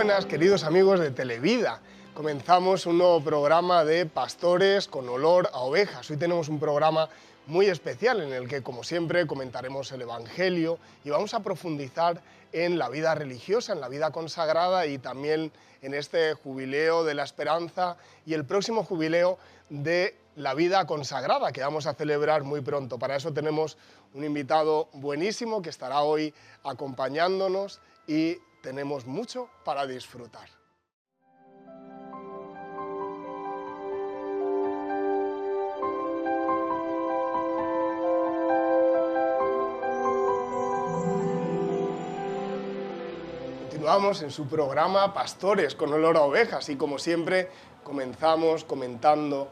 buenas, queridos amigos de Televida. Comenzamos un nuevo programa de Pastores con olor a ovejas. Hoy tenemos un programa muy especial en el que, como siempre, comentaremos el Evangelio y vamos a profundizar en la vida religiosa, en la vida consagrada y también en este jubileo de la esperanza y el próximo jubileo de la vida consagrada que vamos a celebrar muy pronto. Para eso tenemos un invitado buenísimo que estará hoy acompañándonos y tenemos mucho para disfrutar. Continuamos en su programa Pastores con olor a ovejas y como siempre comenzamos comentando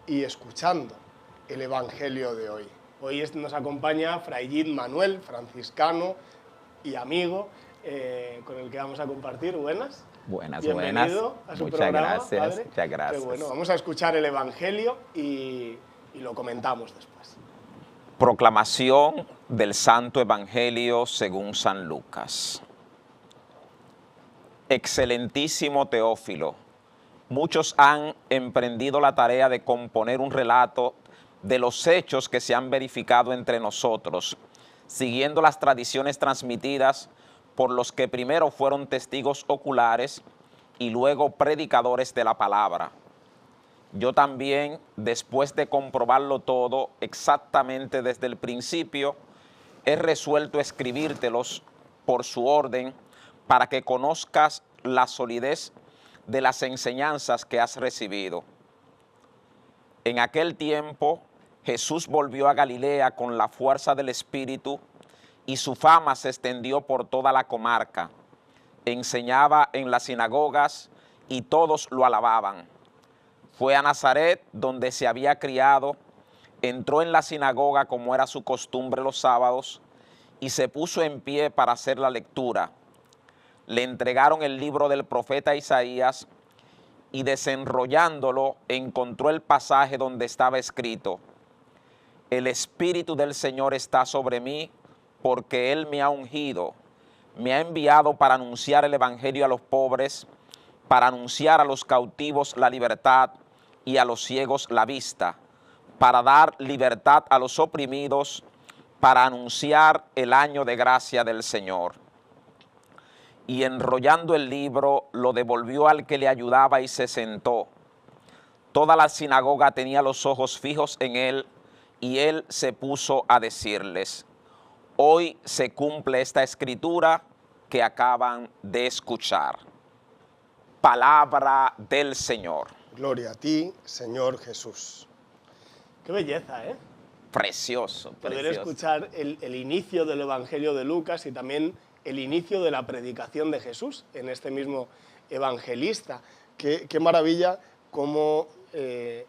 y escuchando el Evangelio de hoy. Hoy nos acompaña Fray Gid Manuel, franciscano y amigo, con el que vamos a compartir. Buenas. Bienvenido a su programa, padre. Muchas gracias. Qué bueno, vamos a escuchar el Evangelio y lo comentamos después. Proclamación del Santo Evangelio según San Lucas. Excelentísimo Teófilo, muchos han emprendido la tarea de componer un relato de los hechos que se han verificado entre nosotros, siguiendo las tradiciones transmitidas por los que primero fueron testigos oculares y luego predicadores de la palabra. Yo también, después de comprobarlo todo exactamente desde el principio, he resuelto escribírtelos por su orden para que conozcas la solidez de las enseñanzas que has recibido. En aquel tiempo, Jesús volvió a Galilea con la fuerza del Espíritu y su fama se extendió por toda la comarca. Enseñaba en las sinagogas y todos lo alababan. Fue a Nazaret, donde se había criado, entró en la sinagoga como era su costumbre los sábados y se puso en pie para hacer la lectura. Le entregaron el libro del profeta Isaías y desenrollándolo encontró el pasaje donde estaba escrito: El Espíritu del Señor está sobre mí, porque Él me ha ungido, me ha enviado para anunciar el Evangelio a los pobres, para anunciar a los cautivos la libertad y a los ciegos la vista, para dar libertad a los oprimidos, para anunciar el año de gracia del Señor. Y enrollando el libro, lo devolvió al que le ayudaba y se sentó. Toda la sinagoga tenía los ojos fijos en él, y él se puso a decirles: Hoy se cumple esta escritura que acaban de escuchar. Palabra del Señor. Gloria a ti, Señor Jesús. Qué belleza, ¿eh? Precioso, Poder precioso. escuchar el inicio del Evangelio de Lucas y también el inicio de la predicación de Jesús en este mismo evangelista. Qué maravilla cómo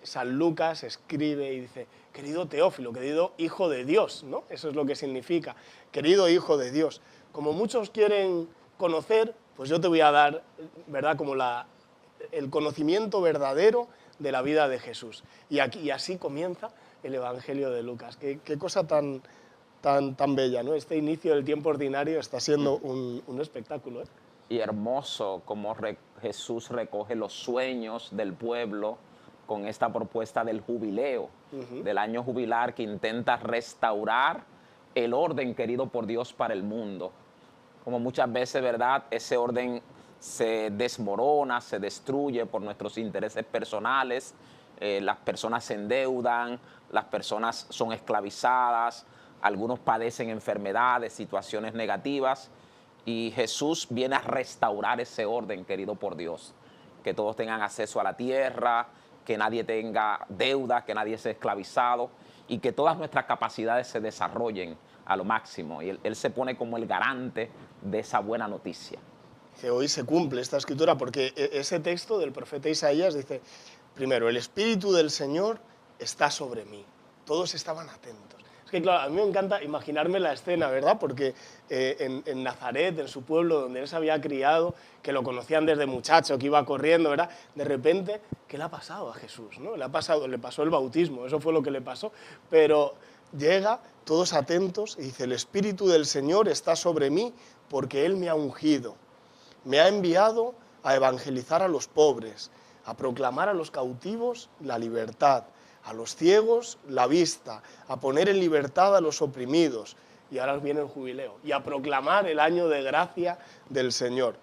San Lucas escribe y dice: querido Teófilo, querido hijo de Dios, ¿no? Eso es lo que significa, querido hijo de Dios. Como muchos quieren conocer, pues yo te voy a dar, ¿verdad?, como el conocimiento verdadero de la vida de Jesús. Y así comienza el Evangelio de Lucas. Qué cosa tan bella, ¿no? Este inicio del tiempo ordinario está siendo un espectáculo, ¿eh? Y hermoso como Jesús recoge los sueños del pueblo con esta propuesta del jubileo, del año jubilar, que intenta restaurar el orden querido por Dios para el mundo. Como muchas veces, ¿verdad?, ese orden se desmorona, se destruye por nuestros intereses personales, las personas se endeudan, las personas son esclavizadas, algunos padecen enfermedades, situaciones negativas, y Jesús viene a restaurar ese orden querido por Dios, que todos tengan acceso a la tierra, que nadie tenga deuda, que nadie sea esclavizado y que todas nuestras capacidades se desarrollen a lo máximo. Y él se pone como el garante de esa buena noticia. Que hoy se cumple esta escritura porque ese texto del profeta Isaías dice, primero, el Espíritu del Señor está sobre mí. Todos estaban atentos. Es que claro, a mí me encanta imaginarme la escena, ¿verdad? Porque en Nazaret, en su pueblo donde él se había criado, que lo conocían desde muchacho, que iba corriendo, ¿verdad? De repente, ¿qué le ha pasado a Jesús, ¿no? Le pasó el bautismo, eso fue lo que le pasó. Pero llega, todos atentos, y dice, el Espíritu del Señor está sobre mí porque Él me ha ungido. Me ha enviado a evangelizar a los pobres, a proclamar a los cautivos la libertad, a los ciegos la vista, a poner en libertad a los oprimidos, y ahora viene el jubileo, y a proclamar el año de gracia del Señor.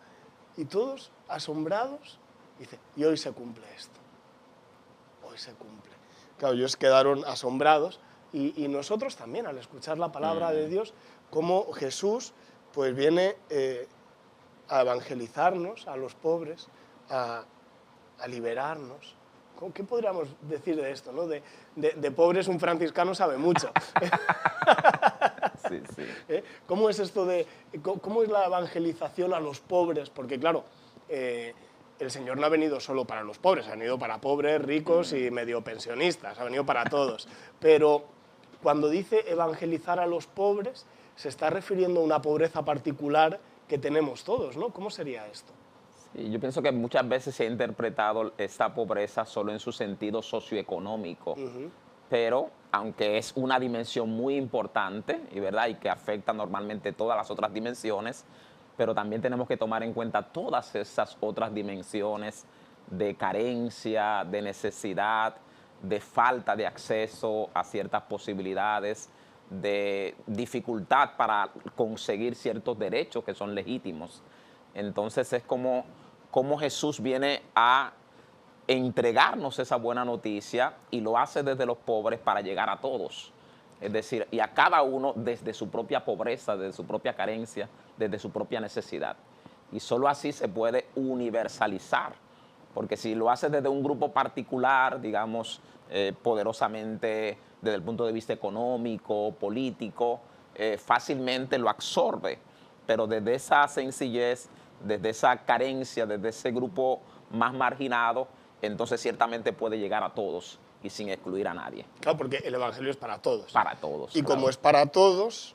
Y todos asombrados, dice, y hoy se cumple esto, hoy se cumple. Claro, ellos quedaron asombrados, y nosotros también, al escuchar la palabra de Dios, cómo Jesús pues viene a evangelizarnos, a los pobres, a liberarnos. ¿Qué podríamos decir de esto, ¿no? De pobres un franciscano sabe mucho. Sí, sí. ¿Cómo es esto cómo es la evangelización a los pobres? Porque claro, el Señor no ha venido solo para los pobres, ha venido para pobres, ricos y medio pensionistas, ha venido para todos. Pero cuando dice evangelizar a los pobres, se está refiriendo a una pobreza particular que tenemos todos, ¿no? ¿Cómo sería esto? Sí, yo pienso que muchas veces se ha interpretado esta pobreza solo en su sentido socioeconómico, pero aunque es una dimensión muy importante ¿verdad? Y que afecta normalmente todas las otras dimensiones, pero también tenemos que tomar en cuenta todas esas otras dimensiones de carencia, de necesidad, de falta de acceso a ciertas posibilidades, de dificultad para conseguir ciertos derechos que son legítimos. Entonces es como Jesús viene a entregarnos esa buena noticia y lo hace desde los pobres para llegar a todos. Es decir, y a cada uno desde su propia pobreza, desde su propia carencia, desde su propia necesidad. Y solo así se puede universalizar, porque si lo hace desde un grupo particular, digamos, poderosamente desde el punto de vista económico, político, fácilmente lo absorbe, pero desde esa sencillez, desde esa carencia, desde ese grupo más marginado, entonces ciertamente puede llegar a todos y sin excluir a nadie. Claro, porque el Evangelio es para todos. Para todos. Y como es para todos,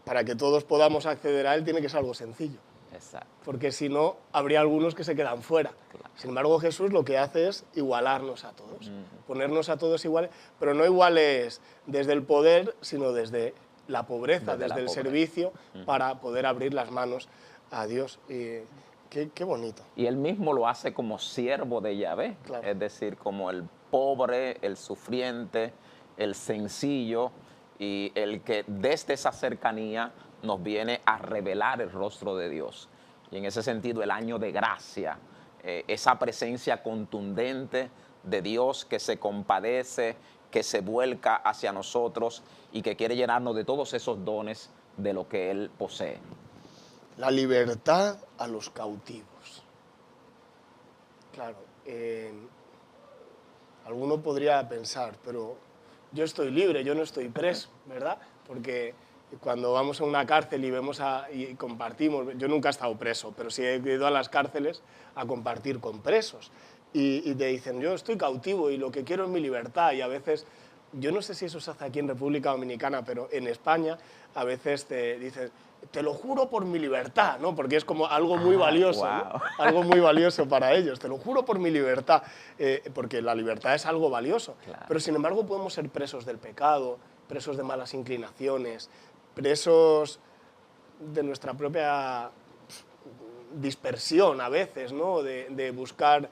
para que todos podamos acceder a él, tiene que ser algo sencillo. Exacto. Porque si no, habría algunos que se quedan fuera. Claro. Sin embargo, Jesús lo que hace es igualarnos a todos, ponernos a todos iguales, pero no iguales desde el poder, sino desde la pobreza, desde el servicio, para poder abrir las manos a Dios. Y qué bonito. Y él mismo lo hace como siervo de Yahvé, claro. Es decir, como el pobre, el sufriente, el sencillo, y el que desde esa cercanía nos viene a revelar el rostro de Dios. Y en ese sentido, el año de gracia, esa presencia contundente de Dios que se compadece, que se vuelca hacia nosotros y que quiere llenarnos de todos esos dones de lo que Él posee. La libertad a los cautivos. Claro, alguno podría pensar, pero yo estoy libre, yo no estoy preso, ¿verdad? Porque cuando vamos a una cárcel y vemos y compartimos, yo nunca he estado preso, pero sí he ido a las cárceles a compartir con presos. Y te dicen, yo estoy cautivo y lo que quiero es mi libertad. Y a veces, yo no sé si eso se hace aquí en República Dominicana, pero en España a veces te dicen, te lo juro por mi libertad, ¿no? Porque es como algo muy valioso, wow. ¿no? Algo muy valioso para ellos. Te lo juro por mi libertad, porque la libertad es algo valioso. Claro. Pero sin embargo podemos ser presos del pecado, presos de malas inclinaciones, presos de nuestra propia dispersión a veces, ¿no? De buscar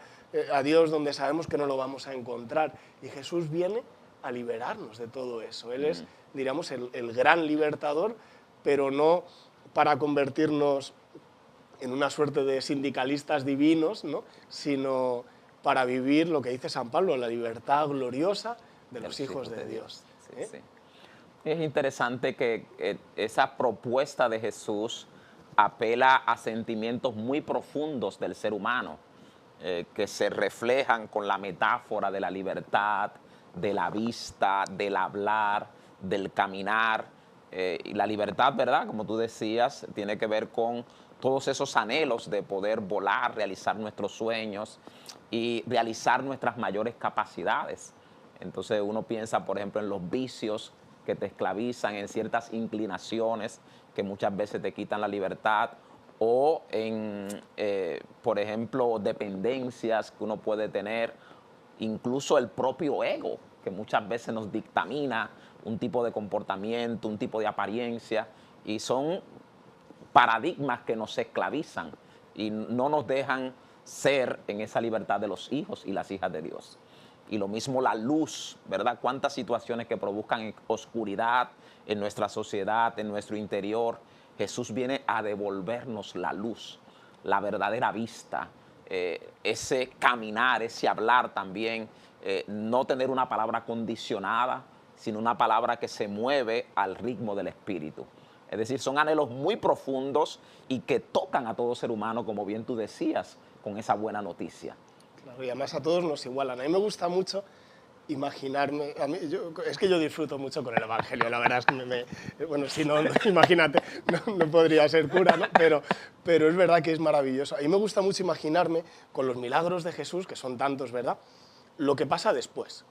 a Dios donde sabemos que no lo vamos a encontrar. Y Jesús viene a liberarnos de todo eso. Él es, diríamos, el gran libertador, pero no para convertirnos en una suerte de sindicalistas divinos, ¿no? Sino para vivir lo que dice San Pablo, la libertad gloriosa de los hijos de Dios. Sí, sí. Es interesante que esa propuesta de Jesús apela a sentimientos muy profundos del ser humano, que se reflejan con la metáfora de la libertad, de la vista, del hablar, del caminar. Y la libertad, ¿verdad? Como tú decías, tiene que ver con todos esos anhelos de poder volar, realizar nuestros sueños y realizar nuestras mayores capacidades. Entonces uno piensa, por ejemplo, en los vicios que te esclavizan, en ciertas inclinaciones que muchas veces te quitan la libertad, o en, por ejemplo, dependencias que uno puede tener, incluso el propio ego, que muchas veces nos dictamina un tipo de comportamiento, un tipo de apariencia, y son paradigmas que nos esclavizan y no nos dejan ser en esa libertad de los hijos y las hijas de Dios. Y lo mismo la luz, ¿verdad? Cuántas situaciones que provocan oscuridad en nuestra sociedad, en nuestro interior. Jesús viene a devolvernos la luz, la verdadera vista, ese caminar, ese hablar también, no tener una palabra condicionada, sino una palabra que se mueve al ritmo del Espíritu. Es decir, son anhelos muy profundos y que tocan a todo ser humano, como bien tú decías, con esa buena noticia. Claro, y además a todos nos igualan. A mí me gusta mucho imaginarme, es que yo disfruto mucho con el Evangelio, la verdad es que bueno, si no, imagínate, no podría ser cura, ¿no? Pero es verdad que es maravilloso. A mí me gusta mucho imaginarme con los milagros de Jesús, que son tantos, ¿verdad?, lo que pasa después,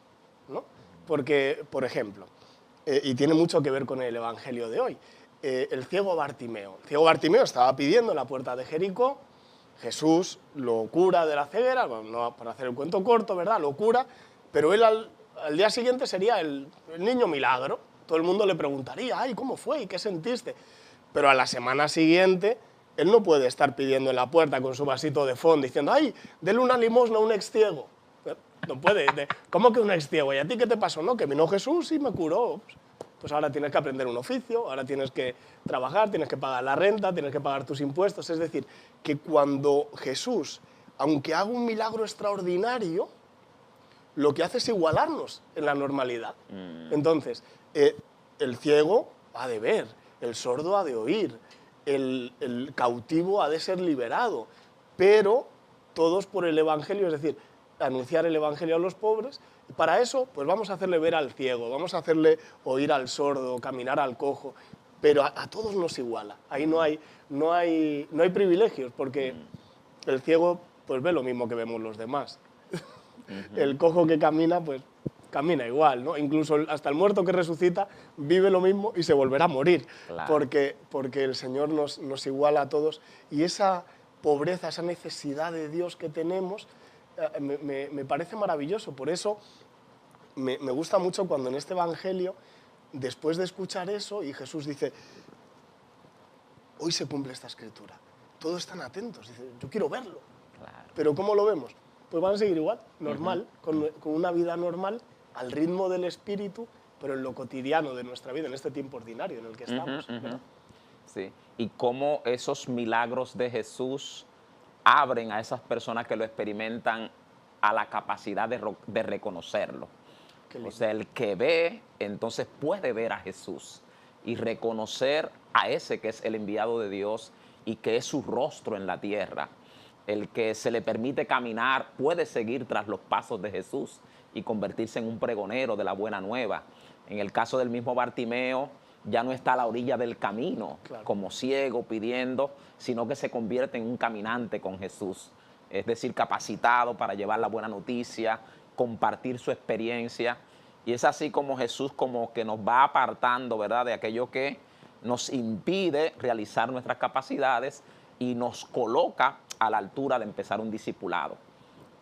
¿no? Porque, por ejemplo, y tiene mucho que ver con el Evangelio de hoy, el ciego Bartimeo. El ciego Bartimeo estaba pidiendo en la puerta de Jericó, Jesús lo cura de la ceguera, bueno, no, para hacer el cuento corto, ¿verdad?, lo cura, pero él al día siguiente sería el niño milagro. Todo el mundo le preguntaría, ay, ¿cómo fue? ¿Y qué sentiste? Pero a la semana siguiente, él no puede estar pidiendo en la puerta con su vasito de fondo diciendo, ay, dele una limosna a un ex ciego. No puede. ¿Cómo que un ex ciego? ¿Y a ti qué te pasó? No, que vino Jesús y me curó. Pues ahora tienes que aprender un oficio, ahora tienes que trabajar, tienes que pagar la renta, tienes que pagar tus impuestos. Es decir, que cuando Jesús, aunque haga un milagro extraordinario, lo que hace es igualarnos en la normalidad. Entonces, el ciego ha de ver, el sordo ha de oír, el cautivo ha de ser liberado, pero todos por el Evangelio, es decir, anunciar el Evangelio a los pobres. Para eso, pues vamos a hacerle ver al ciego, vamos a hacerle oír al sordo, caminar al cojo, pero a todos nos iguala. Ahí no hay privilegios, porque el ciego pues ve lo mismo que vemos los demás. El cojo que camina, pues camina igual, ¿no? Incluso hasta el muerto que resucita vive lo mismo y se volverá a morir, claro, porque el Señor nos iguala a todos. Y esa pobreza, esa necesidad de Dios que tenemos, me parece maravilloso. Por eso me gusta mucho cuando en este Evangelio, después de escuchar eso, y Jesús dice, hoy se cumple esta escritura. Todos están atentos, dicen, yo quiero verlo. Claro. Pero ¿cómo lo vemos? Pues van a seguir igual, normal, con una vida normal, al ritmo del Espíritu, pero en lo cotidiano de nuestra vida, en este tiempo ordinario en el que estamos. Sí. Y cómo esos milagros de Jesús abren a esas personas que lo experimentan a la capacidad de reconocerlo. O sea, el que ve, entonces puede ver a Jesús y reconocer a ese que es el enviado de Dios y que es su rostro en la tierra. El que se le permite caminar puede seguir tras los pasos de Jesús y convertirse en un pregonero de la buena nueva. En el caso del mismo Bartimeo, ya no está a la orilla del camino, claro, como ciego pidiendo, sino que se convierte en un caminante con Jesús. Es decir, capacitado para llevar la buena noticia, compartir su experiencia. Y es así como Jesús como que nos va apartando, ¿verdad?, de aquello que nos impide realizar nuestras capacidades y nos coloca a la altura de empezar un discipulado.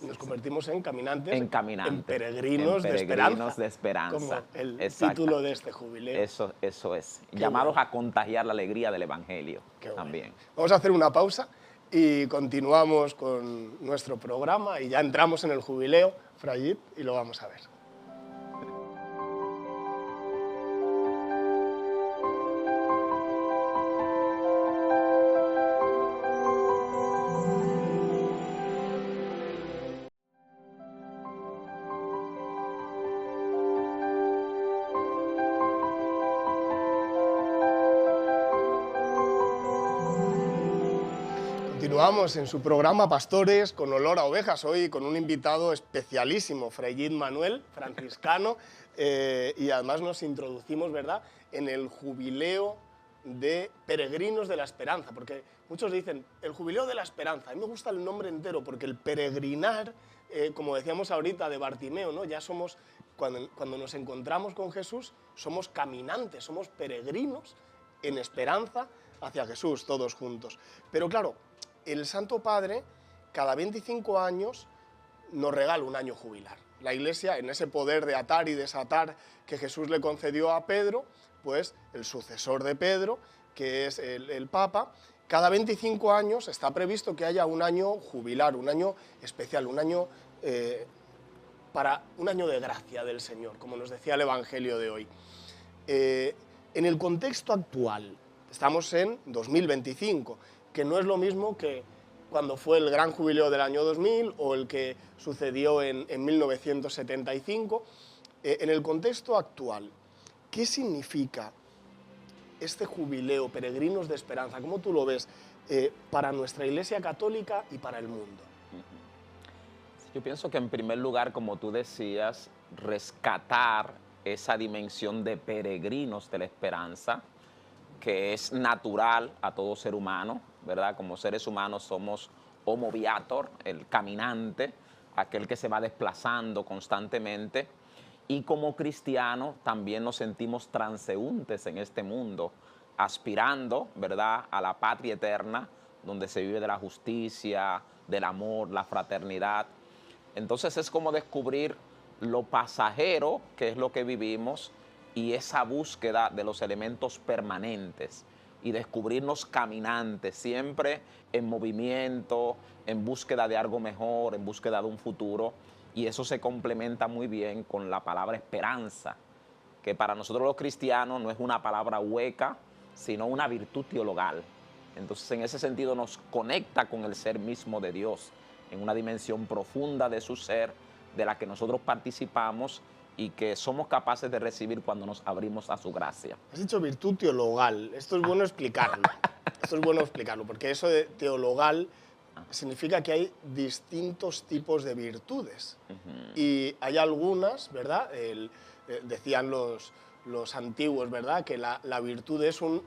Nos convertimos en caminantes, en peregrinos de esperanza. Como el título de este jubileo. Eso es. Llamados a contagiar la alegría del Evangelio también. Bueno. Vamos a hacer una pausa y continuamos con nuestro programa y ya entramos en el jubileo, Frayit, y lo vamos a ver. Continuamos en su programa Pastores con olor a ovejas, hoy con un invitado especialísimo, Frayit Manuel, franciscano, y además nos introducimos, ¿verdad?, en el jubileo de Peregrinos de la Esperanza, porque muchos dicen, el jubileo de la esperanza. A mí me gusta el nombre entero, porque el peregrinar, como decíamos ahorita de Bartimeo, ¿no?, ya somos, cuando nos encontramos con Jesús, somos caminantes, somos peregrinos en esperanza hacia Jesús, todos juntos. Pero claro, el Santo Padre, cada 25 años, nos regala un año jubilar. La Iglesia, en ese poder de atar y desatar que Jesús le concedió a Pedro, pues el sucesor de Pedro, que es el Papa, cada 25 años está previsto que haya un año jubilar, un año especial, un año un año de gracia del Señor, como nos decía el Evangelio de hoy. En el contexto actual, estamos en 2025, que no es lo mismo que cuando fue el gran jubileo del año 2000 o el que sucedió en 1975. En el contexto actual, ¿qué significa este jubileo, Peregrinos de Esperanza? ¿Cómo tú lo ves para nuestra Iglesia Católica y para el mundo? Yo pienso que en primer lugar, como tú decías, rescatar esa dimensión de peregrinos de la esperanza, que es natural a todo ser humano, ¿verdad? Como seres humanos somos homo viator, el caminante, aquel que se va desplazando constantemente. Y como cristianos también nos sentimos transeúntes en este mundo, aspirando, ¿verdad?, a la patria eterna, donde se vive de la justicia, del amor, la fraternidad. Entonces es como descubrir lo pasajero, que es lo que vivimos, y esa búsqueda de los elementos permanentes, y descubrirnos caminantes, siempre en movimiento, en búsqueda de algo mejor, en búsqueda de un futuro. Y eso se complementa muy bien con la palabra esperanza, que para nosotros los cristianos no es una palabra hueca, sino una virtud teologal. Entonces, en ese sentido nos conecta con el ser mismo de Dios, en una dimensión profunda de su ser, de la que nosotros participamos y que somos capaces de recibir cuando nos abrimos a su gracia. Has dicho virtud teologal. Esto es bueno explicarlo. Esto es bueno explicarlo, porque eso de teologal significa que hay distintos tipos de virtudes. Y hay algunas, ¿verdad? Decían los antiguos, ¿verdad?, que la virtud es un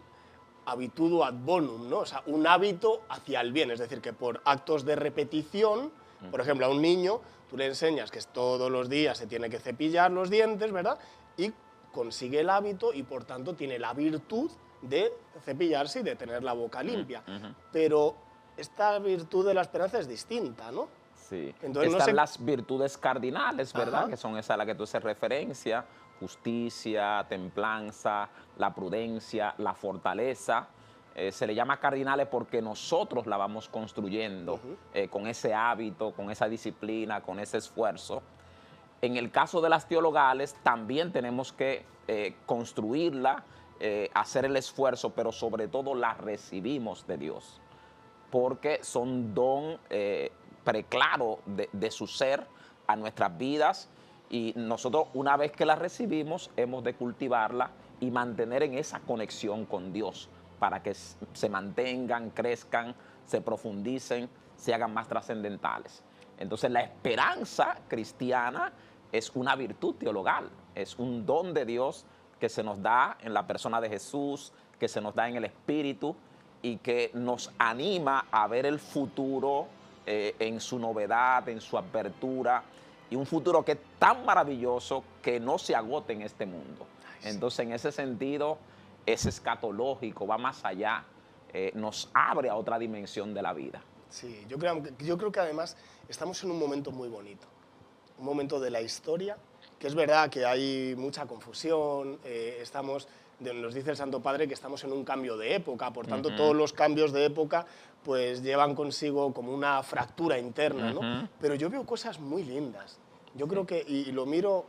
habitudo ad bonum, ¿no? O sea, un hábito hacia el bien. Es decir, que por actos de repetición, por ejemplo, a un niño tú le enseñas que todos los días se tiene que cepillar los dientes, ¿verdad?, y consigue el hábito y, por tanto, tiene la virtud de cepillarse y de tener la boca limpia. Pero esta virtud de la esperanza es distinta, ¿no? Sí. Entonces, están las virtudes cardinales, ¿verdad? Ajá. Que son esas a las que tú haces referencia: justicia, templanza, la prudencia, la fortaleza. Se le llama cardinales porque nosotros la vamos construyendo con ese hábito, con esa disciplina, con ese esfuerzo. En el caso de las teologales también tenemos que construirla, hacer el esfuerzo, pero sobre todo la recibimos de Dios, porque son don preclaro de su ser a nuestras vidas, y nosotros, una vez que la recibimos, hemos de cultivarla y mantener en esa conexión con Dios para que se mantengan, crezcan, se profundicen, se hagan más trascendentales. Entonces, la esperanza cristiana es una virtud teologal, es un don de Dios que se nos da en la persona de Jesús, que se nos da en el Espíritu, y que nos anima a ver el futuro en su novedad, en su apertura, y un futuro que es tan maravilloso que no se agote en este mundo. Entonces, en ese sentido, es escatológico, va más allá, nos abre a otra dimensión de la vida. Sí, yo creo que además estamos en un momento muy bonito, un momento de la historia, que es verdad que hay mucha confusión, nos dice el Santo Padre que estamos en un cambio de época, por tanto todos los cambios de época pues llevan consigo como una fractura interna, ¿no? Pero yo veo cosas muy lindas. Yo creo que, y lo miro,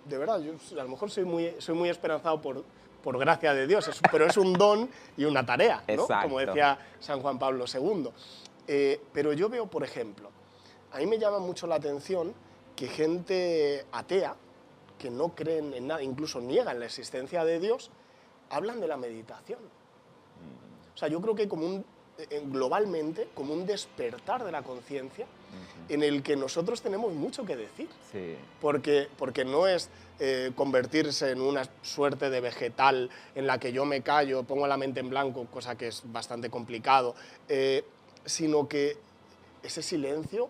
de verdad, yo a lo mejor soy muy esperanzado por gracia de Dios, pero es un don y una tarea, ¿no? Como decía San Juan Pablo II. Pero yo veo, por ejemplo, a mí me llama mucho la atención que gente atea, que no creen en nada, incluso niegan la existencia de Dios, hablan de la meditación. O sea, yo creo que globalmente, como un despertar de la conciencia, en el que nosotros tenemos mucho que decir. Sí. Porque no es convertirse en una suerte de vegetal en la que yo me callo, pongo la mente en blanco, cosa que es bastante complicado, sino que ese silencio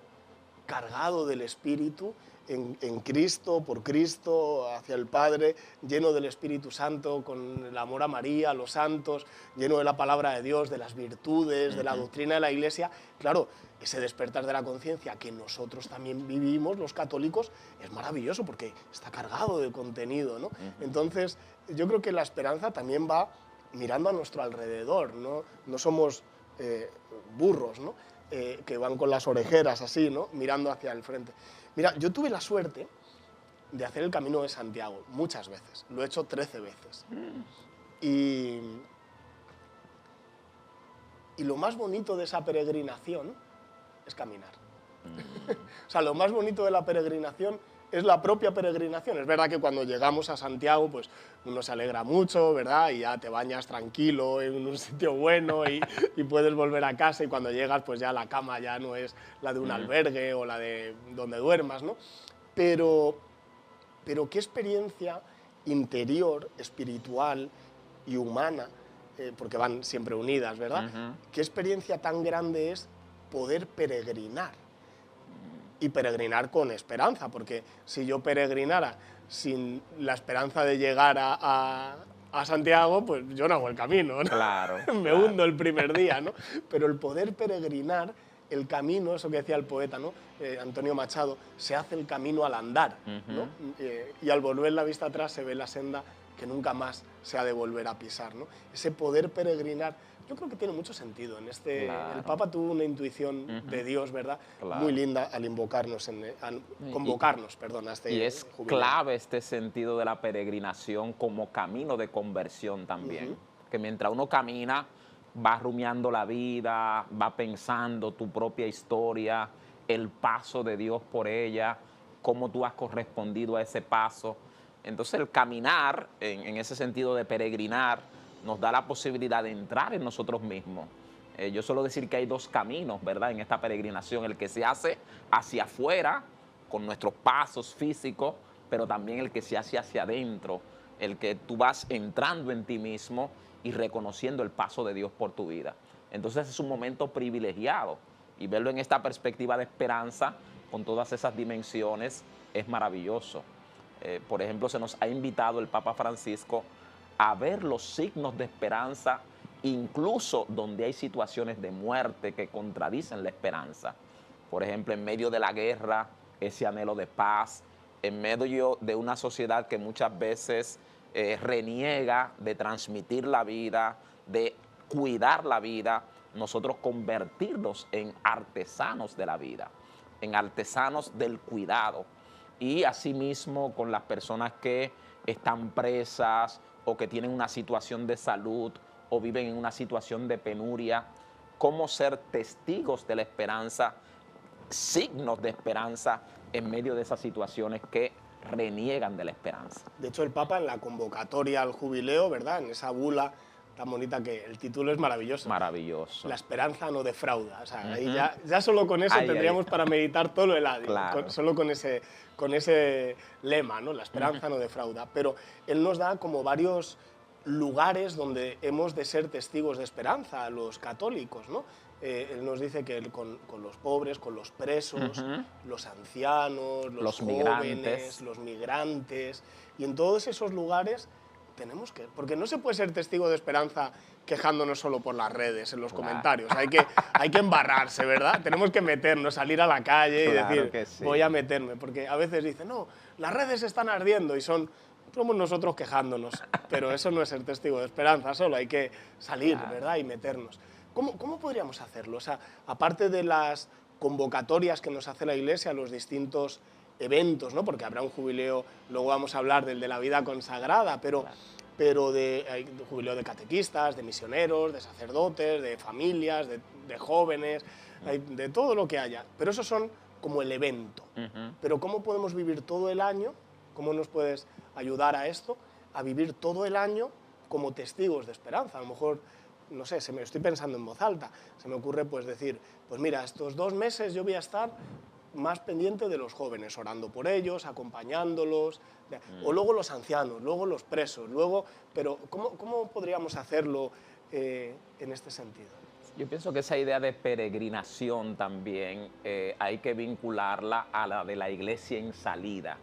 cargado del Espíritu, en Cristo, por Cristo, hacia el Padre, lleno del Espíritu Santo, con el amor a María, a los santos, lleno de la palabra de Dios, de las virtudes, de la doctrina de la Iglesia. Claro, ese despertar de la conciencia que nosotros también vivimos, los católicos, es maravilloso porque está cargado de contenido, ¿no? Entonces, yo creo que la esperanza también va mirando a nuestro alrededor, no somos burros, ¿no? Que van con las orejeras así, ¿no? Mirando hacia el frente. Mira, yo tuve la suerte de hacer el Camino de Santiago muchas veces, lo he hecho 13 veces. Y lo más bonito de esa peregrinación es caminar. O sea, lo más bonito de la peregrinación es la propia peregrinación. Es verdad que cuando llegamos a Santiago, pues uno se alegra mucho, ¿verdad? Y ya te bañas tranquilo en un sitio bueno y puedes volver a casa, y cuando llegas, pues ya la cama ya no es la de un albergue o la de donde duermas, ¿no? Pero qué experiencia interior, espiritual y humana, porque van siempre unidas, ¿verdad? Qué experiencia tan grande es poder peregrinar. Y peregrinar con esperanza, porque si yo peregrinara sin la esperanza de llegar a Santiago, pues yo no hago el camino, ¿no? Claro. Me hundo el primer día, ¿no? Pero el poder peregrinar, el camino, eso que decía el poeta, ¿no? Antonio Machado, se hace el camino al andar, ¿no? Y al volver la vista atrás se ve la senda que nunca más se ha de volver a pisar, ¿no? Ese poder peregrinar, yo creo que tiene mucho sentido. Claro. El Papa tuvo una intuición de Dios, ¿verdad? Claro. Muy linda al convocarnos, a este Y es jubileo. clave este sentido de la peregrinación como camino de conversión también. Que mientras uno camina, va rumiando la vida, va pensando tu propia historia, el paso de Dios por ella, cómo tú has correspondido a ese paso. Entonces el caminar, en ese sentido de peregrinar, nos da la posibilidad de entrar en nosotros mismos. Yo suelo decir que hay dos caminos, ¿verdad?, en esta peregrinación: el que se hace hacia afuera, con nuestros pasos físicos, pero también el que se hace hacia adentro, el que tú vas entrando en ti mismo y reconociendo el paso de Dios por tu vida. Entonces es un momento privilegiado, y verlo en esta perspectiva de esperanza, con todas esas dimensiones, es maravilloso. Por ejemplo, se nos ha invitado el Papa Francisco a ver los signos de esperanza, incluso donde hay situaciones de muerte que contradicen la esperanza. Por ejemplo, en medio de la guerra, ese anhelo de paz, en medio de una sociedad que muchas veces reniega de transmitir la vida, de cuidar la vida, nosotros convertirnos en artesanos de la vida, en artesanos del cuidado. Y asimismo con las personas que están presas o que tienen una situación de salud o viven en una situación de penuria, cómo ser testigos de la esperanza, signos de esperanza en medio de esas situaciones que reniegan de la esperanza. De hecho, el Papa en la convocatoria al jubileo, ¿verdad?, en esa bula tan bonita, que el título es maravilloso. Maravilloso. La esperanza no defrauda. O sea, ahí ya solo con eso tendríamos para meditar todo el año. Claro. Solo con ese lema, ¿no? La esperanza no defrauda. Pero él nos da como varios lugares donde hemos de ser testigos de esperanza, a los católicos, ¿no? Él nos dice que con los pobres, con los presos, los ancianos, los jóvenes, los migrantes, y en todos esos lugares tenemos que... Porque no se puede ser testigo de esperanza quejándonos solo por las redes, en los comentarios. Hay que embarrarse, ¿verdad? Tenemos que meternos, salir a la calle y decir, voy a meterme. Porque a veces dicen, no, las redes están ardiendo, y somos nosotros quejándonos. Pero eso no es ser testigo de esperanza solo, hay que salir, ¿verdad?, y meternos. ¿Cómo podríamos hacerlo? O sea, aparte de las convocatorias que nos hace la Iglesia, los distintos eventos, ¿no? Porque habrá un jubileo, luego vamos a hablar del de la vida consagrada, pero hay jubileo de catequistas, de misioneros, de sacerdotes, de familias, de jóvenes, de todo lo que haya. Pero esos son como el evento. Pero ¿cómo podemos vivir todo el año? ¿Cómo nos puedes ayudar a esto? A vivir todo el año como testigos de esperanza. A lo mejor, no sé, estoy pensando en voz alta, se me ocurre pues decir, pues mira, estos 2 meses yo voy a estar más pendiente de los jóvenes, orando por ellos, acompañándolos, o luego los ancianos, luego los presos, pero ¿cómo podríamos hacerlo en este sentido? Yo pienso que esa idea de peregrinación también hay que vincularla a la de la iglesia en salida.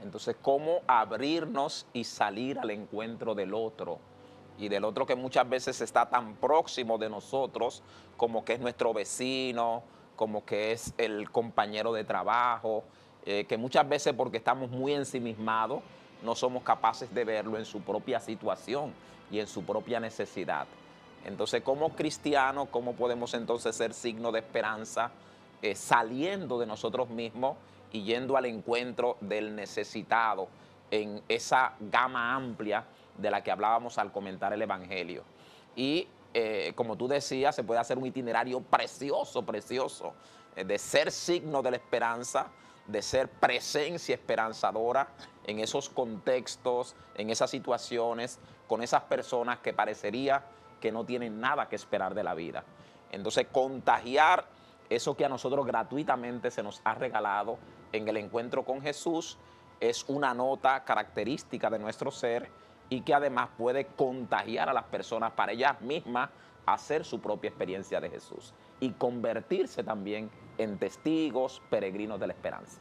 Entonces, cómo abrirnos y salir al encuentro del otro, y del otro que muchas veces está tan próximo de nosotros como que es nuestro vecino, como que es el compañero de trabajo, que muchas veces, porque estamos muy ensimismados, no somos capaces de verlo en su propia situación y en su propia necesidad. Entonces, como cristianos, ¿cómo podemos entonces ser signo de esperanza saliendo de nosotros mismos y yendo al encuentro del necesitado en esa gama amplia de la que hablábamos al comentar el Evangelio? Y como tú decías, se puede hacer un itinerario precioso, precioso, de ser signo de la esperanza, de ser presencia esperanzadora en esos contextos, en esas situaciones, con esas personas que parecería que no tienen nada que esperar de la vida. Entonces, contagiar eso que a nosotros gratuitamente se nos ha regalado en el encuentro con Jesús es una nota característica de nuestro ser y que además puede contagiar a las personas para ellas mismas hacer su propia experiencia de Jesús y convertirse también en testigos peregrinos de la esperanza.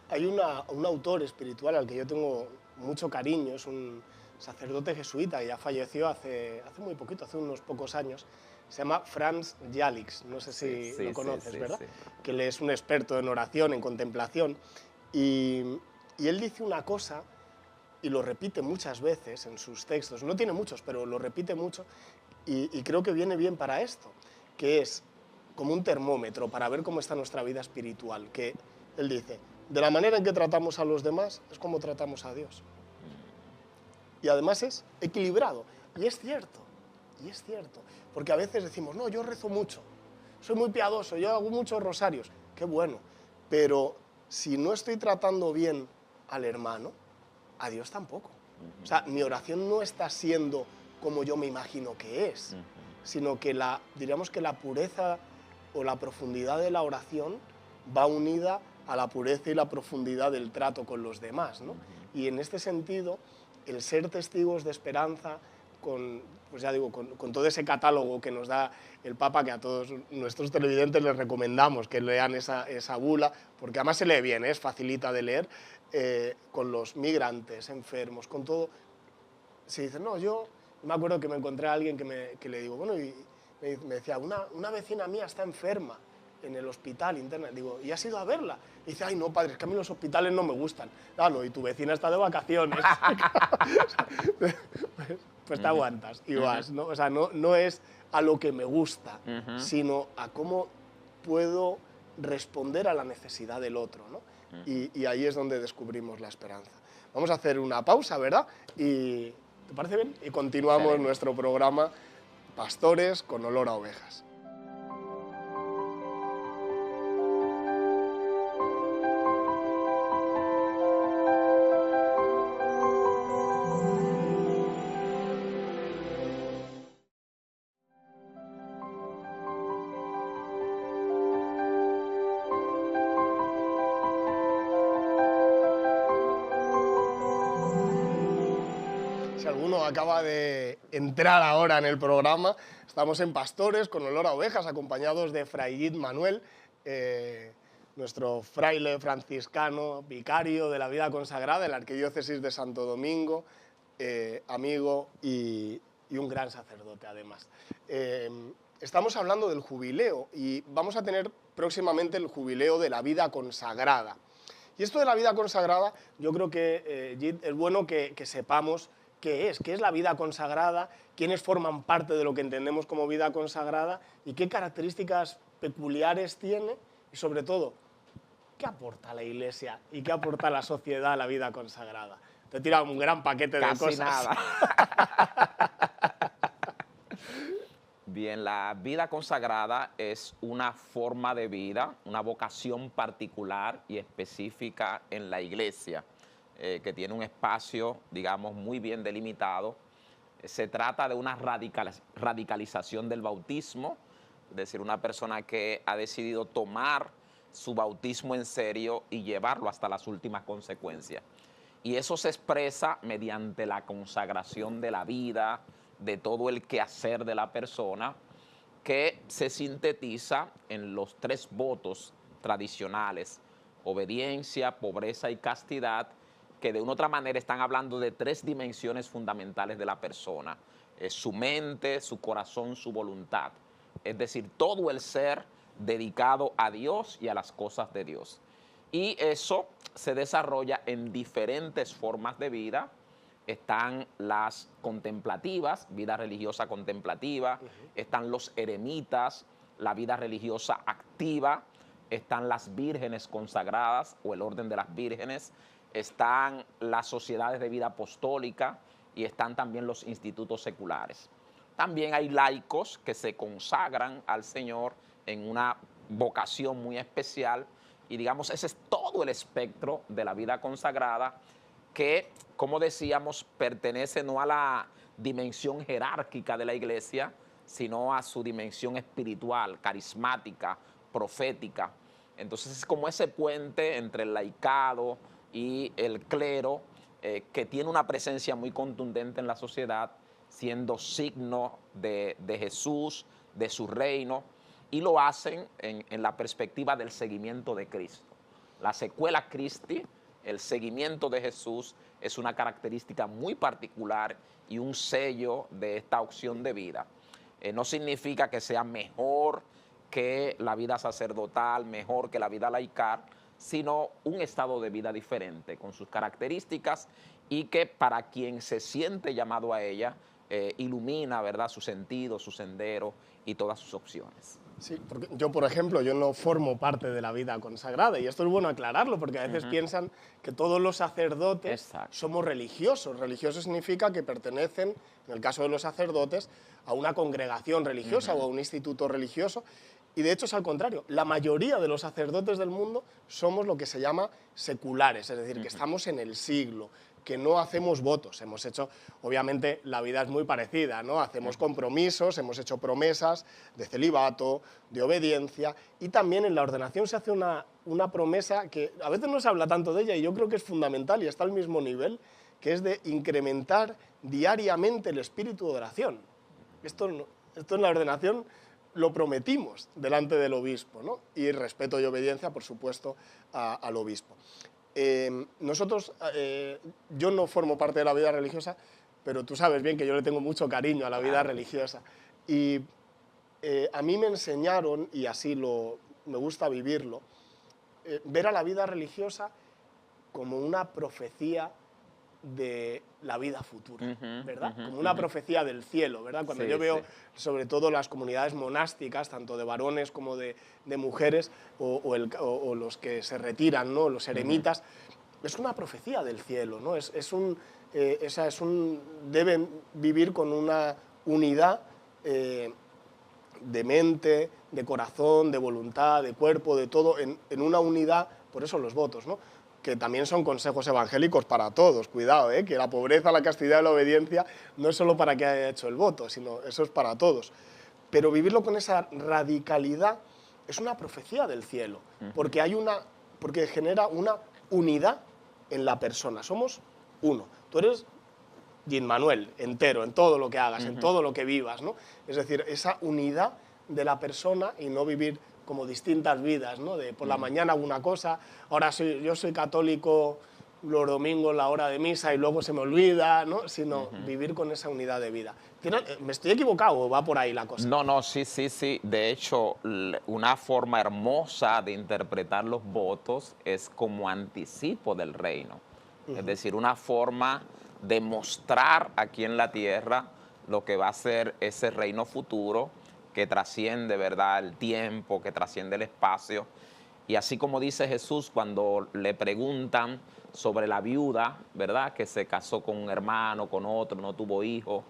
Hay un autor espiritual al que yo tengo mucho cariño, es un sacerdote jesuita que ya falleció hace muy poquito, hace unos pocos años. Se llama Franz Jalix, no sé si lo conoces, ¿verdad? Sí. Que él es un experto en oración, en contemplación, y él dice una cosa y lo repite muchas veces en sus textos, no tiene muchos, pero lo repite mucho, y creo que viene bien para esto, que es como un termómetro para ver cómo está nuestra vida espiritual, que él dice, de la manera en que tratamos a los demás es como tratamos a Dios. Y además es equilibrado, y es cierto, porque a veces decimos, no, yo rezo mucho, soy muy piadoso, yo hago muchos rosarios, qué bueno, pero si no estoy tratando bien al hermano, a Dios tampoco. O sea, mi oración no está siendo como yo me imagino que es, sino que diríamos que la pureza o la profundidad de la oración va unida a la pureza y la profundidad del trato con los demás, ¿no? Y en este sentido, el ser testigos de esperanza, pues ya digo, con todo ese catálogo que nos da el Papa, que a todos nuestros televidentes les recomendamos que lean esa bula, porque además se lee bien, es facilita de leer, con los migrantes, enfermos, con todo. Se dice, no, yo me acuerdo que me encontré a alguien que le digo, bueno, y me decía, una vecina mía está enferma en el hospital interna. Digo, ¿y has ido a verla? Y dice, ay, no, padre, es que a mí los hospitales no me gustan. Ah, no, y tu vecina está de vacaciones. Pues te aguantas y vas, ¿no? O sea, no es a lo que me gusta, sino a cómo puedo responder a la necesidad del otro, ¿no? Y ahí es donde descubrimos la esperanza. Vamos a hacer una pausa, ¿verdad? Y, ¿te parece bien? Y continuamos nuestro programa Pastores con olor a ovejas. Si alguno acaba de entrar ahora en el programa, estamos en Pastores con olor a ovejas, acompañados de Fray Gid Manuel, nuestro fraile franciscano, vicario de la vida consagrada en la Arquidiócesis de Santo Domingo, amigo y un gran sacerdote además. Estamos hablando del jubileo y vamos a tener próximamente el jubileo de la vida consagrada. Y esto de la vida consagrada, yo creo que, Gid, es bueno que sepamos qué es la vida consagrada, quiénes forman parte de lo que entendemos como vida consagrada y qué características peculiares tiene y, sobre todo, qué aporta la Iglesia y qué aporta la sociedad a la vida consagrada. Te he tirado un gran paquete de cosas. Nada. Bien, la vida consagrada es una forma de vida, una vocación particular y específica en la Iglesia, que tiene un espacio, digamos, muy bien delimitado. Se trata de una radicalización del bautismo, es decir, una persona que ha decidido tomar su bautismo en serio y llevarlo hasta las últimas consecuencias. Y eso se expresa mediante la consagración de la vida, de todo el quehacer de la persona, que se sintetiza en los 3 votos tradicionales: obediencia, pobreza y castidad, que de una u otra manera están hablando de 3 dimensiones fundamentales de la persona: su mente, su corazón, su voluntad. Es decir, todo el ser dedicado a Dios y a las cosas de Dios. Y eso se desarrolla en diferentes formas de vida. Están las contemplativas, vida religiosa contemplativa, están los eremitas, la vida religiosa activa, están las vírgenes consagradas o el orden de las vírgenes, están las sociedades de vida apostólica y están también los institutos seculares. También hay laicos que se consagran al Señor en una vocación muy especial y digamos ese es todo el espectro de la vida consagrada que, como decíamos, pertenece no a la dimensión jerárquica de la iglesia, sino a su dimensión espiritual, carismática, profética. Entonces es como ese puente entre el laicado y el clero que tiene una presencia muy contundente en la sociedad, siendo signo de Jesús, de su reino, y lo hacen en la perspectiva del seguimiento de Cristo. La secuela Christi, el seguimiento de Jesús, es una característica muy particular y un sello de esta opción de vida. No significa que sea mejor que la vida sacerdotal, mejor que la vida laical, sino un estado de vida diferente, con sus características y que para quien se siente llamado a ella, ilumina, ¿verdad?, su sentido, su sendero y todas sus opciones. Sí, porque yo, por ejemplo, yo no formo parte de la vida consagrada y esto es bueno aclararlo porque a veces piensan que todos los sacerdotes somos religiosos. Religioso significa que pertenecen, en el caso de los sacerdotes, a una congregación religiosa o a un instituto religioso y de hecho es al contrario. La mayoría de los sacerdotes del mundo somos lo que se llama seculares, es decir, que estamos en el siglo, que no hacemos votos. Hemos hecho, obviamente, la vida es muy parecida, ¿no? Hacemos compromisos, hemos hecho promesas de celibato, de obediencia, y también en la ordenación se hace una promesa que a veces no se habla tanto de ella y yo creo que es fundamental y está al mismo nivel, que es de incrementar diariamente el espíritu de oración. Esto en la ordenación lo prometimos delante del obispo, ¿no? Y respeto y obediencia, por supuesto, al obispo. Nosotros, yo no formo parte de la vida religiosa, pero tú sabes bien que yo le tengo mucho cariño a la vida religiosa. Y a mí me enseñaron, y así me gusta vivirlo, ver a la vida religiosa como una profecía de la vida futura, ¿verdad? Como una profecía del cielo, ¿verdad? Cuando yo veo, sobre todo las comunidades monásticas, tanto de varones como de mujeres, o los que se retiran, ¿no? Los eremitas, es una profecía del cielo, ¿no? Deben vivir con una unidad de mente, de corazón, de voluntad, de cuerpo, de todo, en una unidad, por eso los votos, ¿no? Que también son consejos evangélicos para todos, cuidado, que la pobreza, la castidad y la obediencia no es solo para que haya hecho el voto, sino eso es para todos. Pero vivirlo con esa radicalidad es una profecía del cielo, porque genera una unidad en la persona, somos uno. Tú eres Jean Manuel, entero, en todo lo que hagas, en todo lo que vivas, ¿no? Es decir, esa unidad de la persona y no vivir como distintas vidas, ¿no? De por la mañana hago una cosa, ahora yo soy católico los domingos la hora de misa y luego se me olvida, ¿no? Sino vivir con esa unidad de vida. ¿Me estoy equivocado o va por ahí la cosa? No, sí. De hecho, una forma hermosa de interpretar los votos es como anticipo del reino. Es decir, una forma de mostrar aquí en la tierra lo que va a ser ese reino futuro que trasciende, ¿verdad?, el tiempo, que trasciende el espacio. Y así como dice Jesús cuando le preguntan sobre la viuda, ¿verdad?, que se casó con un hermano, con otro, no tuvo hijos,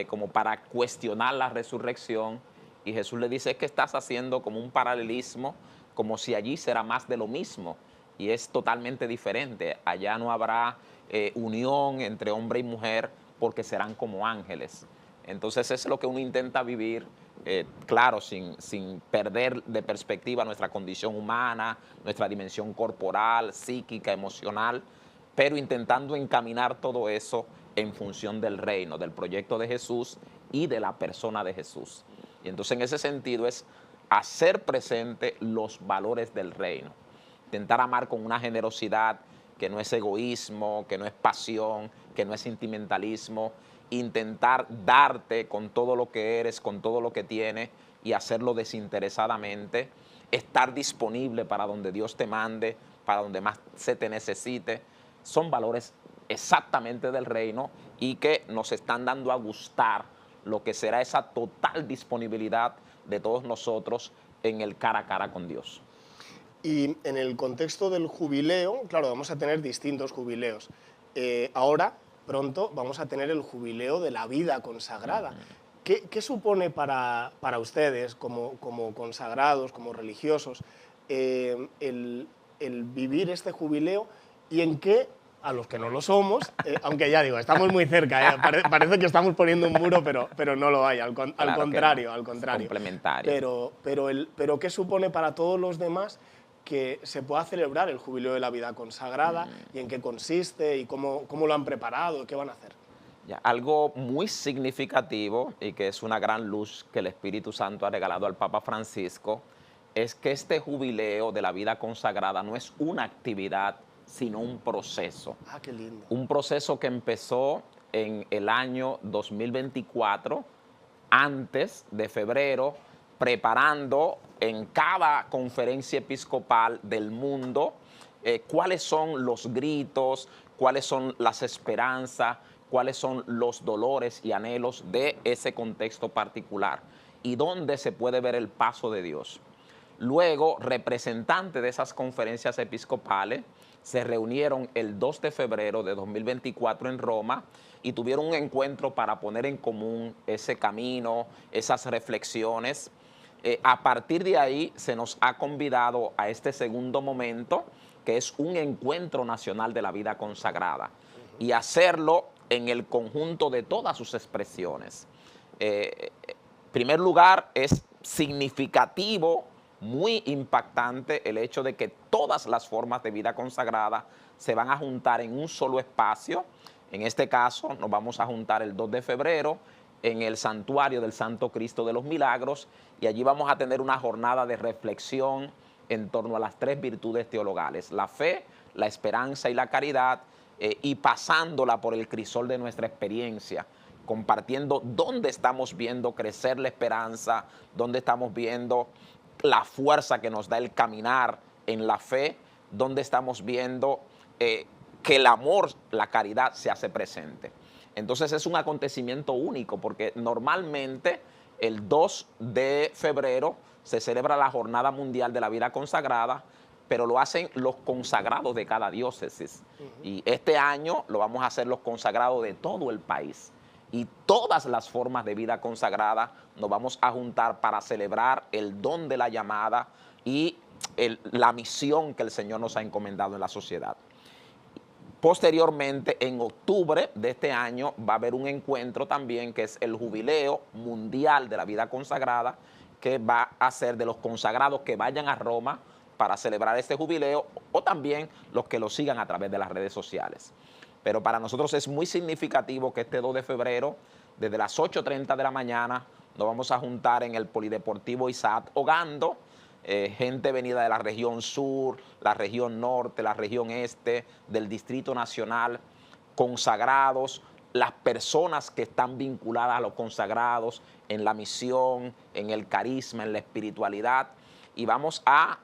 como para cuestionar la resurrección. Y Jesús le dice, es que estás haciendo como un paralelismo, como si allí será más de lo mismo. Y es totalmente diferente. Allá no habrá unión entre hombre y mujer porque serán como ángeles. Entonces eso es lo que uno intenta vivir, claro, sin perder de perspectiva nuestra condición humana, nuestra dimensión corporal, psíquica, emocional, pero intentando encaminar todo eso en función del reino, del proyecto de Jesús y de la persona de Jesús. Y entonces en ese sentido es hacer presente los valores del reino, intentar amar con una generosidad que no es egoísmo, que no es pasión, que no es sentimentalismo, intentar darte con todo lo que eres, con todo lo que tienes y hacerlo desinteresadamente, estar disponible para donde Dios te mande, para donde más se te necesite. Son valores exactamente del reino y que nos están dando a gustar lo que será esa total disponibilidad de todos nosotros en el cara a cara con Dios. Y en el contexto del jubileo, claro, vamos a tener distintos jubileos. Ahora, pronto, vamos a tener el jubileo de la vida consagrada. ¿Qué supone para ustedes, como consagrados, como religiosos, el vivir este jubileo y en qué, a los que no lo somos, aunque ya digo, estamos muy cerca, parece que estamos poniendo un muro, pero no lo hay, al contrario, no, al contrario. es complementario. Pero ¿qué supone para todos los demás que se pueda celebrar el jubileo de la vida consagrada y en qué consiste y cómo lo han preparado, qué van a hacer? Ya, algo muy significativo y que es una gran luz que el Espíritu Santo ha regalado al Papa Francisco es que este jubileo de la vida consagrada no es una actividad, sino un proceso. Ah, qué lindo. Un proceso que empezó en el año 2024, antes de febrero, preparando en cada conferencia episcopal del mundo cuáles son los gritos, cuáles son las esperanzas, cuáles son los dolores y anhelos de ese contexto particular y dónde se puede ver el paso de Dios. Luego, representantes de esas conferencias episcopales se reunieron el 2 de febrero de 2024 en Roma y tuvieron un encuentro para poner en común ese camino, esas reflexiones. A partir de ahí se nos ha convidado a este segundo momento, que es un encuentro nacional de la vida consagrada, y hacerlo en el conjunto de todas sus expresiones. En primer lugar, es significativo, muy impactante el hecho de que todas las formas de vida consagrada se van a juntar en un solo espacio. En este caso, nos vamos a juntar el 2 de febrero en el Santuario del Santo Cristo de los Milagros y allí vamos a tener una jornada de reflexión en torno a las 3 virtudes teologales: la fe, la esperanza y la caridad, y pasándola por el crisol de nuestra experiencia, compartiendo dónde estamos viendo crecer la esperanza, dónde estamos viendo la fuerza que nos da el caminar en la fe, dónde estamos viendo que el amor, la caridad se hace presente. Entonces es un acontecimiento único porque normalmente el 2 de febrero se celebra la Jornada Mundial de la Vida Consagrada, pero lo hacen los consagrados de cada diócesis. Y este año lo vamos a hacer los consagrados de todo el país. Y todas las formas de vida consagrada nos vamos a juntar para celebrar el don de la llamada y la misión que el Señor nos ha encomendado en la sociedad. Posteriormente, en octubre de este año, va a haber un encuentro también que es el Jubileo Mundial de la Vida Consagrada, que va a ser de los consagrados que vayan a Roma para celebrar este jubileo o también los que lo sigan a través de las redes sociales. Pero para nosotros es muy significativo que este 2 de febrero, desde las 8:30 de la mañana, nos vamos a juntar en el Polideportivo Isaac Ogando, gente venida de la región sur, la región norte, la región este, del Distrito Nacional, consagrados, las personas que están vinculadas a los consagrados en la misión, en el carisma, en la espiritualidad, y vamos a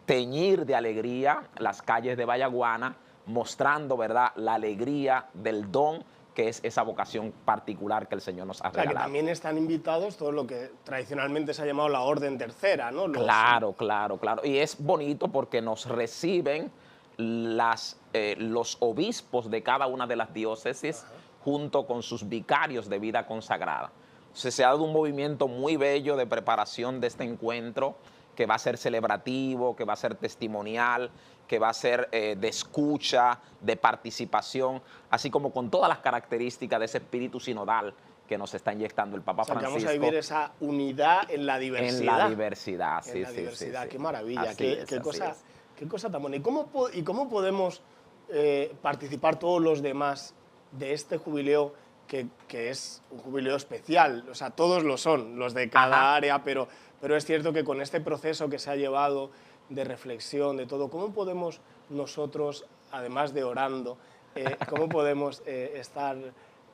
teñir de alegría las calles de Vallaguana, mostrando, ¿verdad?, la alegría del don que es esa vocación particular que el Señor nos ha regalado. O sea, que también están invitados todo lo que tradicionalmente se ha llamado la Orden Tercera, ¿no? Claro, claro, claro. Y es bonito porque nos reciben los obispos de cada una de las diócesis junto con sus vicarios de vida consagrada. Entonces, se ha dado un movimiento muy bello de preparación de este encuentro, que va a ser celebrativo, que va a ser testimonial, que va a ser de escucha, de participación, así como con todas las características de ese espíritu sinodal que nos está inyectando el Papa Francisco. Vamos a vivir esa unidad en la diversidad. En la diversidad, sí, en la diversidad. Sí. Qué maravilla, Qué cosa tan buena. ¿Y cómo podemos participar todos los demás de este jubileo que es un jubileo especial? O sea, todos lo son, los de cada área, pero es cierto que con este proceso que se ha llevado de reflexión, de todo, ¿cómo podemos nosotros, además de orando, cómo podemos estar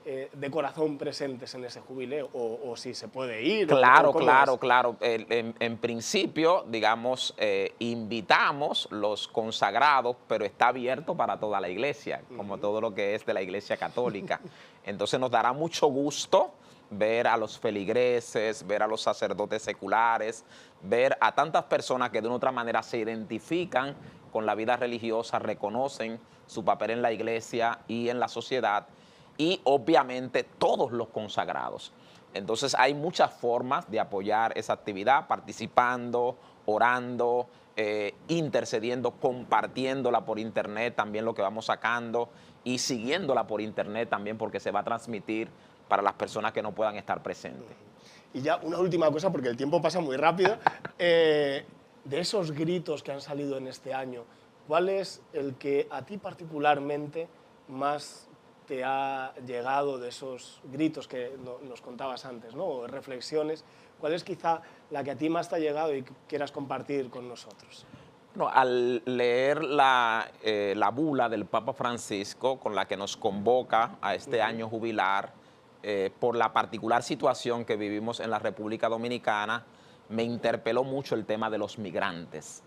de corazón presentes en ese jubileo, o si se puede ir. Claro, ¿cómo claro, es? claro. En principio, digamos, invitamos los consagrados, pero está abierto para toda la iglesia, como todo lo que es de la iglesia católica. Entonces nos dará mucho gusto ver a los feligreses, ver a los sacerdotes seculares, ver a tantas personas que de una u otra manera se identifican con la vida religiosa, reconocen su papel en la iglesia y en la sociedad, y obviamente todos los consagrados. Entonces hay muchas formas de apoyar esa actividad, participando, orando, intercediendo, compartiéndola por internet, también lo que vamos sacando, y siguiéndola por internet también, porque se va a transmitir para las personas que no puedan estar presentes. Y ya una última cosa, porque el tiempo pasa muy rápido. De esos gritos que han salido en este año, ¿cuál es el que a ti particularmente más te ha llegado de esos gritos que nos contabas antes, ¿no? O reflexiones? ¿Cuál es quizá la que a ti más te ha llegado y que quieras compartir con nosotros? No, al leer la bula del Papa Francisco con la que nos convoca a este año jubilar, por la particular situación que vivimos en la República Dominicana, me interpeló mucho el tema de los migrantes.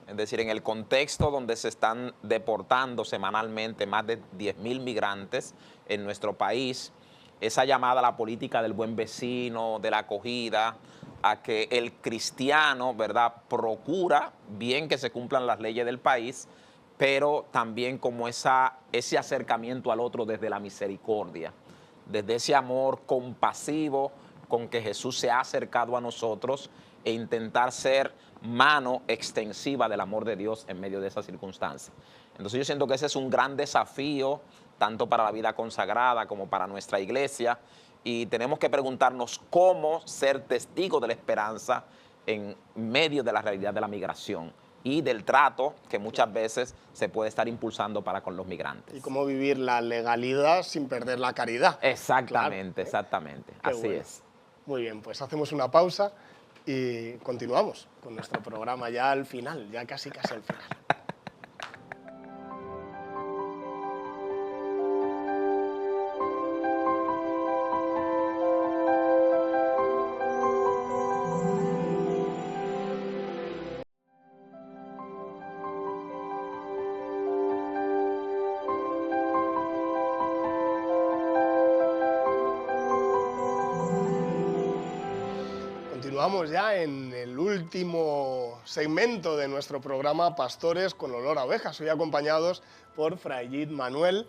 Es decir, en el contexto donde se están deportando semanalmente más de 10.000 migrantes en nuestro país, esa llamada a la política del buen vecino, de la acogida, a que el cristiano, ¿verdad?, procura bien que se cumplan las leyes del país, pero también como ese acercamiento al otro desde la misericordia, desde ese amor compasivo con que Jesús se ha acercado a nosotros, e intentar ser mano extensiva del amor de Dios en medio de esas circunstancias. Entonces yo siento que ese es un gran desafío, tanto para la vida consagrada como para nuestra iglesia, y tenemos que preguntarnos cómo ser testigos de la esperanza en medio de la realidad de la migración y del trato que muchas veces se puede estar impulsando para con los migrantes. Y cómo vivir la legalidad sin perder la caridad. Exactamente, Claro, exactamente. Qué Así bueno. es. Muy bien, pues hacemos una pausa y continuamos con nuestro programa ya al final, ya casi al final. Continuamos ya en el último segmento de nuestro programa Pastores con olor a ovejas. Hoy acompañados por Fray Gid Manuel,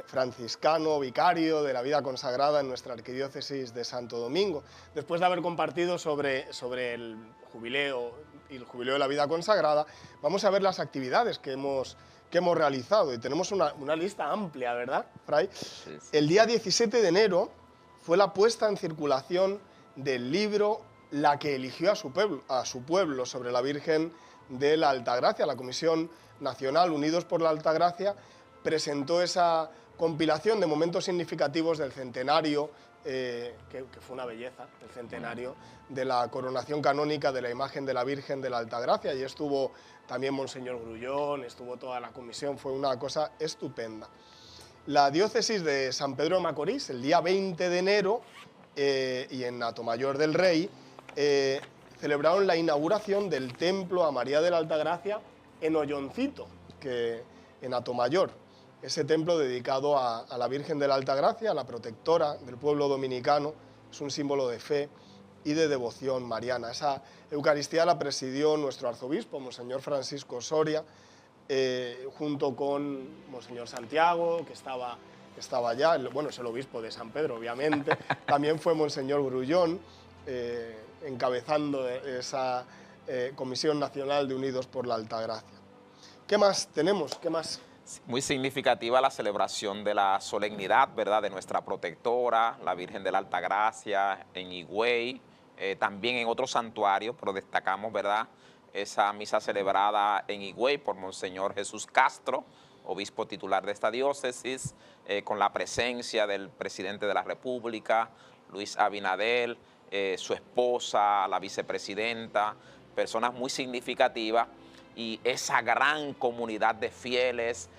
franciscano, vicario de la vida consagrada en nuestra arquidiócesis de Santo Domingo. Después de haber compartido sobre el jubileo y el jubileo de la vida consagrada, vamos a ver las actividades que hemos realizado. Y tenemos una lista amplia, ¿verdad, Fray? Sí, sí. El día 17 de enero fue la puesta en circulación del libro La que eligió a su pueblo, sobre la Virgen de la Altagracia. La Comisión Nacional Unidos por la Altagracia presentó esa compilación de momentos significativos del centenario, que fue una belleza, el centenario de la coronación canónica de la imagen de la Virgen de la Altagracia, y estuvo también Monseñor Grullón, estuvo toda la comisión, fue una cosa estupenda. La diócesis de San Pedro de Macorís, el día 20 de enero, y en Atomayor del Rey, celebraron la inauguración del templo a María de la Altagracia en Olloncito, en Atomayor. Ese templo dedicado a la Virgen de la Altagracia, la protectora del pueblo dominicano, es un símbolo de fe y de devoción mariana. Esa Eucaristía la presidió nuestro arzobispo, Monseñor Francisco Soria, junto con Monseñor Santiago, que estaba allá, bueno, es el obispo de San Pedro, obviamente. También fue Monseñor Grullón, encabezando esa Comisión Nacional de Unidos por la Altagracia. ¿Qué más tenemos? ¿Qué más? Muy significativa la celebración de la solemnidad, ¿verdad?, de nuestra protectora, la Virgen de la Altagracia, en Higüey, también en otros santuarios, pero destacamos, ¿verdad?, esa misa celebrada en Higüey por Monseñor Jesús Castro, obispo titular de esta diócesis, con la presencia del presidente de la República, Luis Abinader, su esposa, la vicepresidenta, personas muy significativas, y esa gran comunidad de fieles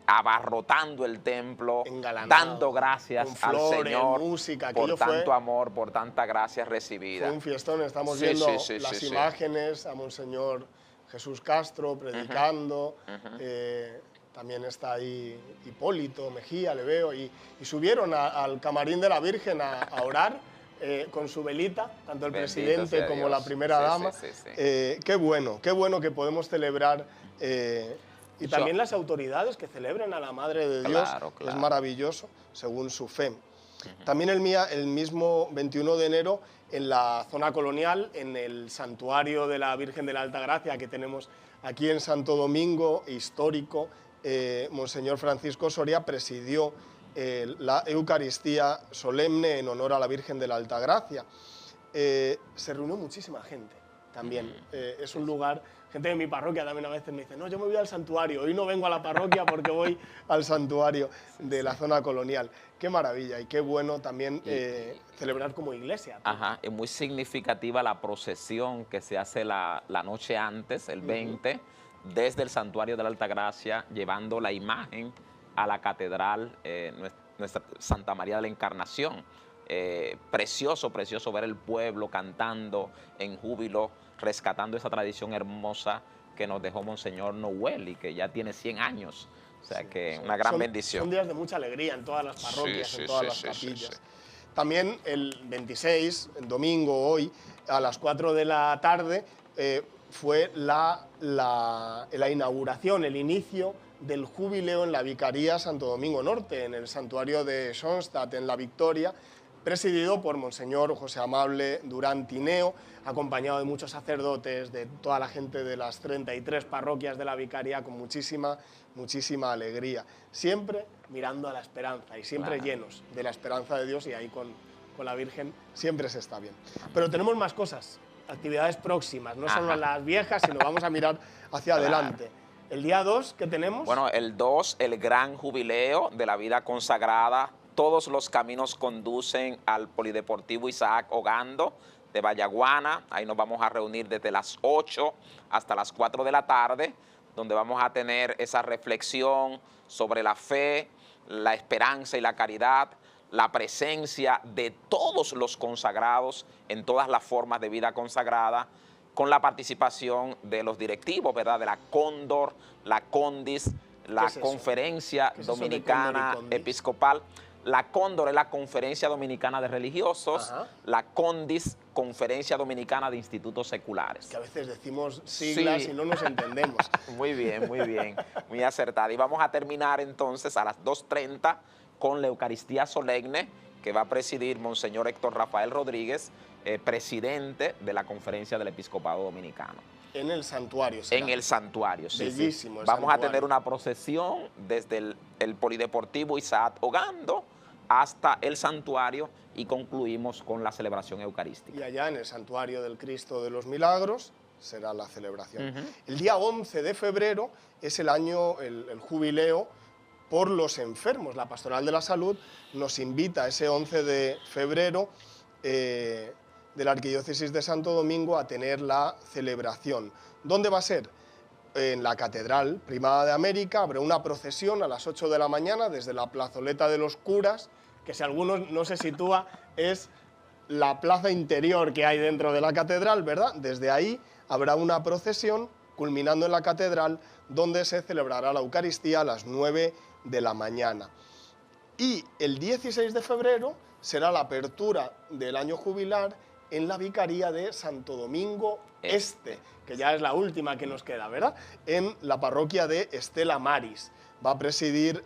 abarrotando el templo, Engalanado, dando gracias con flores, al Señor música, por aquello tanto fue amor, por tanta gracia recibida. Fue un fiestón, estamos Sí, viendo sí, sí, las sí, sí. imágenes, a Monseñor Jesús Castro predicando, Ujú. también está ahí Hipólito Mejía, le veo, y subieron al camarín de la Virgen a orar con su velita, tanto el Bendito presidente sea como la Dios. primera Sí, dama. sí, sí, sí. Qué bueno que podemos celebrar, y Yo- también las autoridades que celebren a la Madre de Dios, Claro, es claro. maravilloso, según su fe. También el mismo 21 de enero, en la zona colonial, en el santuario de la Virgen de la Alta Gracia que tenemos aquí en Santo Domingo, histórico, Monseñor Francisco Soria presidió la Eucaristía solemne en honor a la Virgen de la Alta Gracia. Se reunió muchísima gente también. Es un lugar, gente de mi parroquia también a veces me dice, no, yo me voy al santuario, hoy no vengo a la parroquia porque voy al santuario de la zona colonial. Qué maravilla y qué bueno también celebrar como iglesia. Ajá, es muy significativa la procesión que se hace la noche antes, el 20, desde el Santuario de la Altagracia, llevando la imagen a la catedral, nuestra Santa María de la Encarnación. Precioso, precioso ver el pueblo cantando en júbilo, rescatando esa tradición hermosa que nos dejó Monseñor Noel y que ya tiene 100 años. O sea que una gran bendición. Son días de mucha alegría en todas las parroquias, Sí, en todas sí, las sí, capillas. sí. También el 26, el domingo, hoy, a las 4 de la tarde, fue la inauguración, el inicio del jubileo en la Vicaría Santo Domingo Norte, en el santuario de Schoenstatt, en La Victoria, presidido por Monseñor José Amable Durán Tineo, acompañado de muchos sacerdotes, de toda la gente de las 33 parroquias de la Vicaría, con muchísima alegría. Siempre mirando a la esperanza y siempre Claro. llenos de la esperanza de Dios, y ahí con la Virgen siempre se está bien. Pero tenemos más cosas, actividades próximas, no solo las viejas, sino vamos a mirar hacia adelante. El día 2, ¿qué tenemos? Bueno, el 2, el gran jubileo de la vida consagrada. Todos los caminos conducen al Polideportivo Isaac Ogando de Vallaguana. Ahí nos vamos a reunir desde las 8 hasta las 4 de la tarde, donde vamos a tener esa reflexión sobre la fe, la esperanza y la caridad, la presencia de todos los consagrados en todas las formas de vida consagrada, con la participación de los directivos, ¿verdad? De la Cóndor, la Condis, la Conferencia Dominicana Episcopal. La Cóndor es la Conferencia Dominicana de Religiosos, la Condis, Conferencia Dominicana de Institutos Seculares. Que a veces decimos siglas y no nos entendemos. Muy bien, muy acertada. Y vamos a terminar entonces a las 2:30 con la Eucaristía Solemne, que va a presidir Monseñor Héctor Rafael Rodríguez, presidente de la Conferencia del Episcopado Dominicano. En el santuario. ¿Será? En el santuario, sí. Bellísimo. Vamos a tener una procesión desde el Polideportivo Isaac Ogando hasta el santuario y concluimos con la celebración eucarística. Y allá en el santuario del Cristo de los Milagros será la celebración. El día 11 de febrero es el jubileo por los enfermos. La Pastoral de la Salud nos invita ese 11 de febrero de la Arquidiócesis de Santo Domingo a tener la celebración. ¿Dónde va a ser? En la Catedral Primada de América. Habrá una procesión a las 8 de la mañana desde la plazoleta de los curas, que si alguno no se sitúa es la plaza interior que hay dentro de la catedral, ¿verdad? Desde ahí habrá una procesión culminando en la catedral, donde se celebrará la Eucaristía a las 9 de la mañana. Y el 16 de febrero será la apertura del año jubilar en la Vicaría de Santo Domingo Este, que ya es la última que nos queda, ¿verdad? En la parroquia de Estela Maris. Va a presidir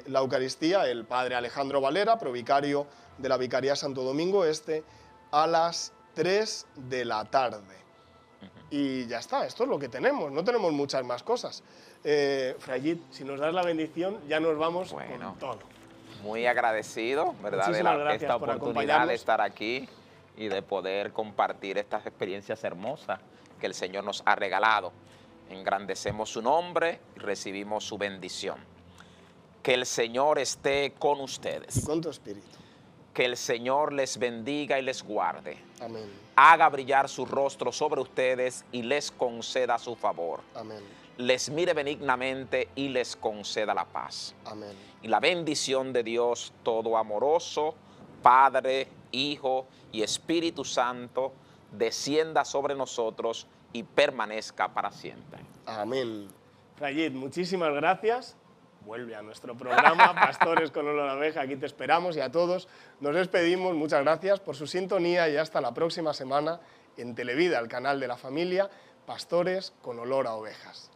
la Eucaristía el padre Alejandro Valera, provicario de la Vicaría Santo Domingo Este, a las 3 de la tarde. Y ya está, esto es lo que tenemos, no tenemos muchas más cosas. Frayit, si nos das la bendición, ya nos vamos con todo. Muy agradecido, ¿verdad? De esta oportunidad de estar aquí y de poder compartir estas experiencias hermosas que el Señor nos ha regalado. Engrandecemos su nombre y recibimos su bendición. Que el Señor esté con ustedes. Con tu espíritu. Que el Señor les bendiga y les guarde. Amén. Haga brillar su rostro sobre ustedes y les conceda su favor. Amén. Les mire benignamente y les conceda la paz. Amén. Y la bendición de Dios todo amoroso, Padre, Hijo y Espíritu Santo, descienda sobre nosotros y permanezca para siempre. Amén. Frayit, muchísimas gracias. Vuelve a nuestro programa, Pastores con olor a oveja. Aquí te esperamos y a todos nos despedimos. Muchas gracias por su sintonía y hasta la próxima semana en Televida, el canal de la familia, Pastores con olor a ovejas.